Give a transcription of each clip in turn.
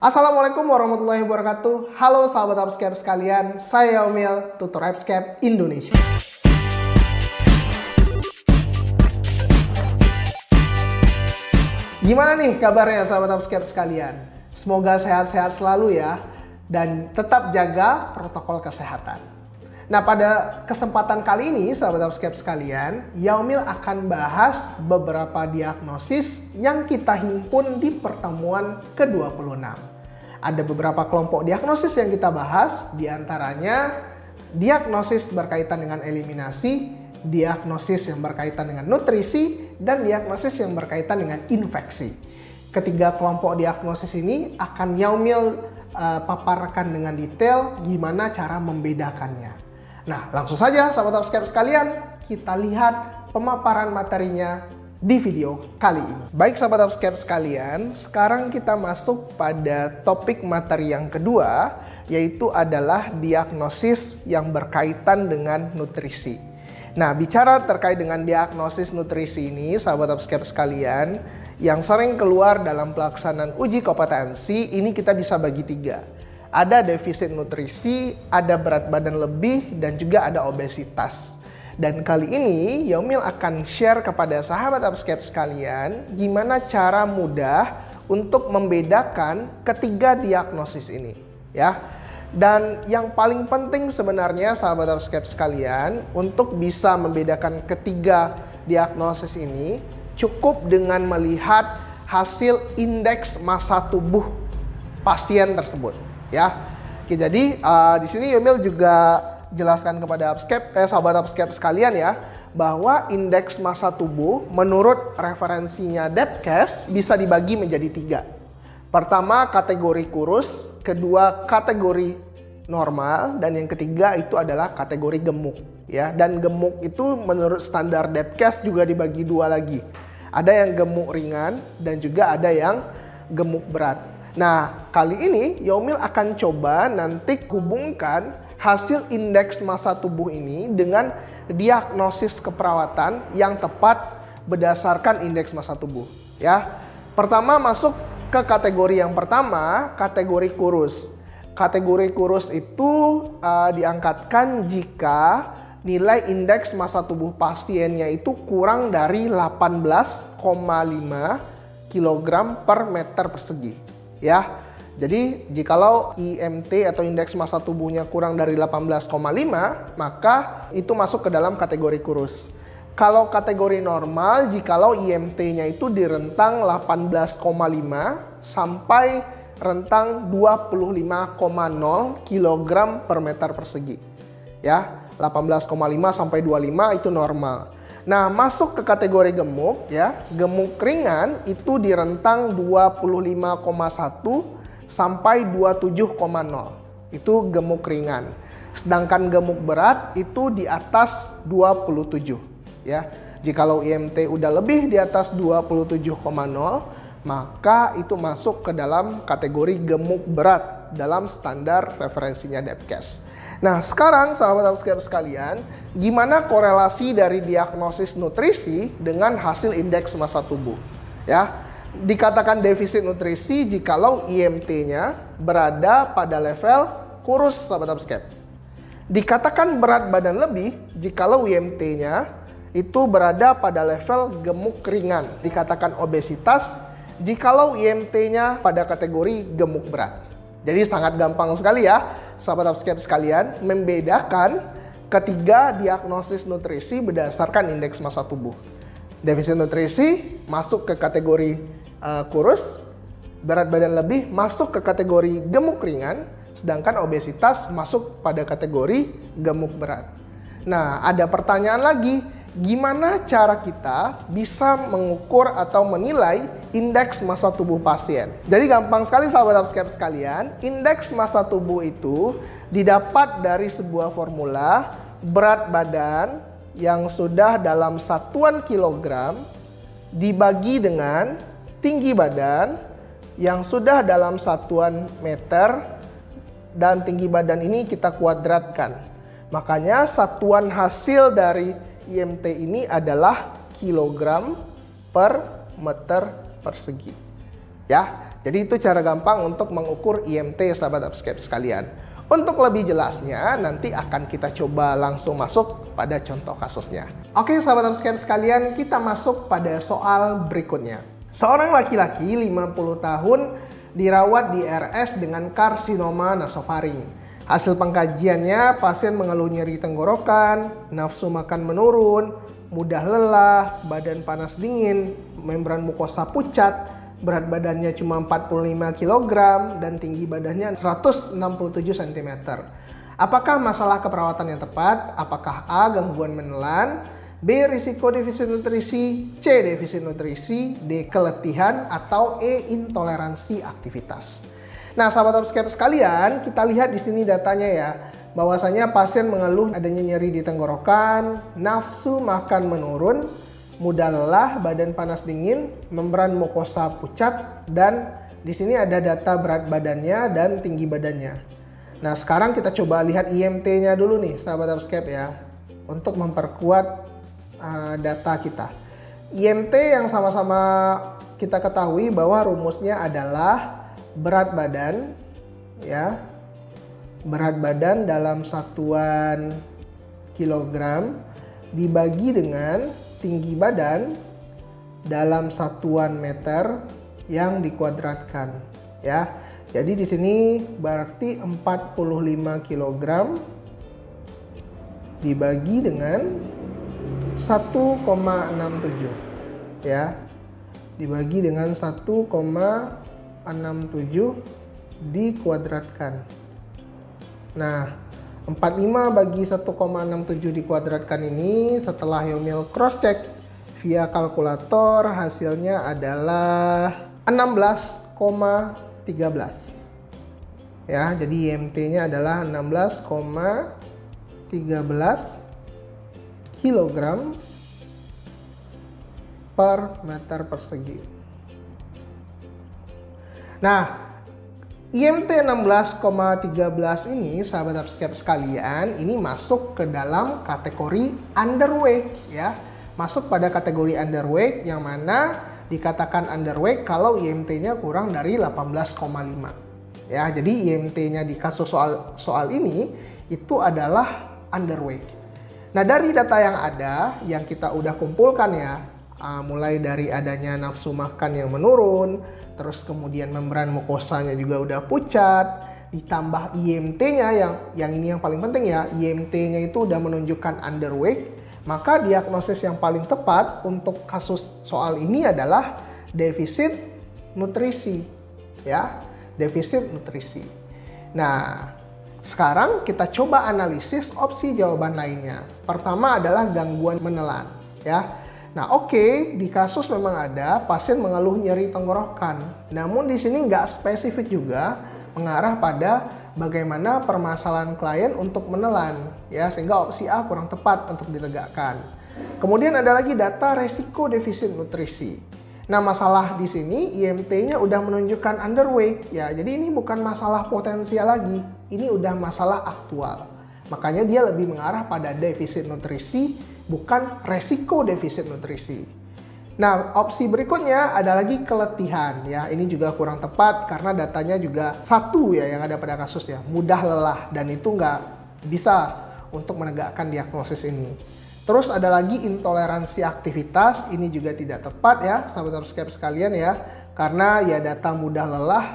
Assalamualaikum warahmatullahi wabarakatuh. Halo sahabat Upscape sekalian, saya Yaumil, tutor Upscape Indonesia. Gimana nih kabarnya sahabat Upscape sekalian? Semoga sehat-sehat selalu ya, dan tetap jaga protokol kesehatan. Nah, pada kesempatan kali ini sahabat Upscape sekalian, Yaumil akan bahas beberapa diagnosis yang kita himpun di pertemuan ke-26. Ada beberapa kelompok diagnosis yang kita bahas, diantaranya diagnosis berkaitan dengan eliminasi, diagnosis yang berkaitan dengan nutrisi, dan diagnosis yang berkaitan dengan infeksi. Ketiga kelompok diagnosis ini akan Yaumil paparkan dengan detail gimana cara membedakannya. Nah, langsung saja sahabat Upscape sekalian, kita lihat pemaparan materinya di video kali ini. Baik sahabat Upscape sekalian, sekarang kita masuk pada topik materi yang kedua, yaitu adalah diagnosis yang berkaitan dengan nutrisi. Nah, bicara terkait dengan diagnosis nutrisi ini, sahabat Upscape sekalian, yang sering keluar dalam pelaksanaan uji kompetensi, ini kita bisa bagi tiga. Ada defisit nutrisi, ada berat badan lebih, dan juga ada obesitas. Dan kali ini Yaumil akan share kepada sahabat Upscape sekalian gimana cara mudah untuk membedakan ketiga diagnosis ini, ya. Dan yang paling penting sebenarnya sahabat Upscape sekalian, untuk bisa membedakan ketiga diagnosis ini cukup dengan melihat hasil indeks massa tubuh pasien tersebut, ya. Oke, jadi di sini Yaumil juga jelaskan kepada sahabat Upscape sekalian ya, bahwa indeks massa tubuh menurut referensinya Debcast bisa dibagi menjadi tiga. Pertama kategori kurus, kedua kategori normal, dan yang ketiga itu adalah kategori gemuk ya. Dan gemuk itu menurut standar Debcast juga dibagi dua lagi. Ada yang gemuk ringan dan juga ada yang gemuk berat. Nah, kali ini Yaumil akan coba nanti hubungkan hasil indeks massa tubuh ini dengan diagnosis keperawatan yang tepat berdasarkan indeks massa tubuh, ya. Pertama masuk ke kategori yang pertama, kategori kurus. Kategori kurus itu diangkatkan jika nilai indeks massa tubuh pasiennya itu kurang dari 18,5 kg per meter persegi, ya. Jadi jikalau IMT atau indeks massa tubuhnya kurang dari 18,5, maka itu masuk ke dalam kategori kurus. Kalau kategori normal, jikalau IMT-nya itu di rentang 18,5 sampai rentang 25,0 kg per meter persegi. Ya, 18,5 sampai 25 itu normal. Nah, masuk ke kategori gemuk ya. Gemuk ringan itu di rentang 25,1 sampai 27,0. Itu gemuk ringan. Sedangkan gemuk berat itu di atas 27 ya. Jikalau IMT udah lebih di atas 27,0, maka itu masuk ke dalam kategori gemuk berat dalam standar referensinya Debcast. Nah, sekarang sahabat Upscape sekalian, gimana korelasi dari diagnosis nutrisi dengan hasil indeks massa tubuh? Ya. Dikatakan defisit nutrisi jikalau IMT-nya berada pada level kurus sahabat Upscape. Dikatakan berat badan lebih jikalau IMT-nya itu berada pada level gemuk ringan. Dikatakan obesitas jikalau IMT-nya pada kategori gemuk berat. Jadi sangat gampang sekali ya sahabat Upscape sekalian membedakan ketiga diagnosis nutrisi berdasarkan indeks massa tubuh. Defisit nutrisi masuk ke kategori kurus, berat badan lebih masuk ke kategori gemuk ringan, sedangkan obesitas masuk pada kategori gemuk berat. Nah, ada pertanyaan lagi, gimana cara kita bisa mengukur atau menilai indeks massa tubuh pasien? Jadi gampang sekali sahabat Upscape sekalian, indeks massa tubuh itu didapat dari sebuah formula berat badan yang sudah dalam satuan kilogram dibagi dengan tinggi badan yang sudah dalam satuan meter, dan tinggi badan ini kita kuadratkan. Makanya satuan hasil dari IMT ini adalah kilogram per meter persegi. Ya, Jadi itu cara gampang untuk mengukur IMT sahabat Upscape sekalian. Untuk lebih jelasnya nanti akan kita coba langsung masuk pada contoh kasusnya. Oke sahabat Upscape sekalian, kita masuk pada soal berikutnya. Seorang laki-laki 50 tahun dirawat di RS dengan karsinoma nasofaring. Hasil pengkajiannya, pasien mengeluh nyeri tenggorokan, nafsu makan menurun, mudah lelah, badan panas dingin, membran mukosa pucat, berat badannya cuma 45 kg, dan tinggi badannya 167 cm. Apakah masalah keperawatan yang tepat? Apakah A. gangguan menelan, B. risiko defisit nutrisi, C. defisit nutrisi, D. keletihan, atau E. intoleransi aktivitas. Nah, sahabat Upscape sekalian, kita lihat di sini datanya ya, bahwasanya pasien mengeluh adanya nyeri di tenggorokan, nafsu makan menurun, mudah lelah, badan panas dingin, membran mukosa pucat, dan di sini ada data berat badannya dan tinggi badannya. Nah, sekarang kita coba lihat IMT-nya dulu nih, sahabat Upscape ya, untuk memperkuat data kita. IMT yang sama-sama kita ketahui bahwa rumusnya adalah berat badan ya. Berat badan dalam satuan kilogram dibagi dengan tinggi badan dalam satuan meter yang dikuadratkan ya. Jadi di sini berarti 45 kg dibagi dengan 1,67 ya, dibagi dengan 1,67 dikuadratkan. Nah, 45 bagi 1,67 dikuadratkan ini setelah Yomil cross check via kalkulator hasilnya adalah 16,13 ya. Jadi IMT-nya adalah 16,13 kilogram per meter persegi. Nah, IMT 16,13 ini sahabat Upscape sekalian, ini masuk ke dalam kategori underweight ya. Masuk pada kategori underweight yang mana dikatakan underweight kalau IMT-nya kurang dari 18,5. Ya, jadi IMT-nya di kasus soal ini itu adalah underweight. Nah, dari data yang ada, yang kita udah kumpulkan ya, mulai dari adanya nafsu makan yang menurun, terus kemudian membran mukosanya juga udah pucat, ditambah IMT-nya yang ini yang paling penting ya, IMT-nya itu udah menunjukkan underweight, maka diagnosis yang paling tepat untuk kasus soal ini adalah defisit nutrisi ya, defisit nutrisi. Nah, sekarang kita coba analisis opsi jawaban lainnya. Pertama adalah gangguan menelan ya. Nah, oke, di kasus memang ada pasien mengeluh nyeri tenggorokan. Namun di sini nggak spesifik juga mengarah pada bagaimana permasalahan klien untuk menelan ya, sehingga opsi A kurang tepat untuk ditegakkan. Kemudian ada lagi data resiko defisit nutrisi. Nah, masalah di sini IMT-nya udah menunjukkan underweight ya. Jadi ini bukan masalah potensial lagi, ini udah masalah aktual. Makanya dia lebih mengarah pada defisit nutrisi, bukan resiko defisit nutrisi. Nah, opsi berikutnya ada lagi keletihan ya. Ini juga kurang tepat karena datanya juga satu ya yang ada pada kasus ya, mudah lelah, dan itu nggak bisa untuk menegakkan diagnosis ini. Terus ada lagi intoleransi aktivitas, ini juga tidak tepat ya sahabat Upscape sekalian ya, karena ya data mudah lelah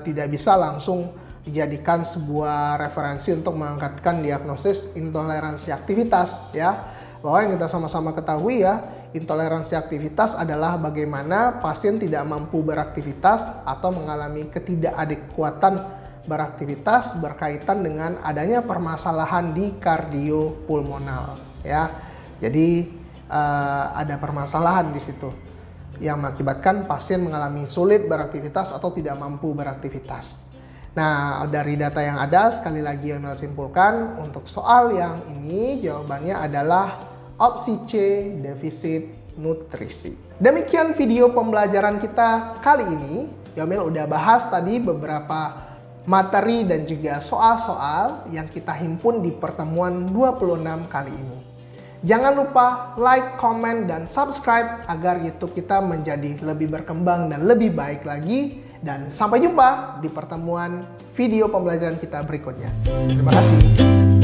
tidak bisa langsung dijadikan sebuah referensi untuk mengangkatkan diagnosis intoleransi aktivitas ya. Bahwa yang kita sama-sama ketahui ya, intoleransi aktivitas adalah bagaimana pasien tidak mampu beraktivitas atau mengalami ketidakadekuatan beraktivitas berkaitan dengan adanya permasalahan di kardiopulmonal ya. Jadi ada permasalahan di situ yang mengakibatkan pasien mengalami sulit beraktivitas atau tidak mampu beraktivitas. Nah, dari data yang ada, sekali lagi yang simpulkan untuk soal yang ini jawabannya adalah opsi C, defisit nutrisi. Demikian video pembelajaran kita kali ini. Yomil udah bahas tadi beberapa materi dan juga soal-soal yang kita himpun di pertemuan 26 kali ini. Jangan lupa like, comment, dan subscribe agar YouTube kita menjadi lebih berkembang dan lebih baik lagi. Dan sampai jumpa di pertemuan video pembelajaran kita berikutnya. Terima kasih.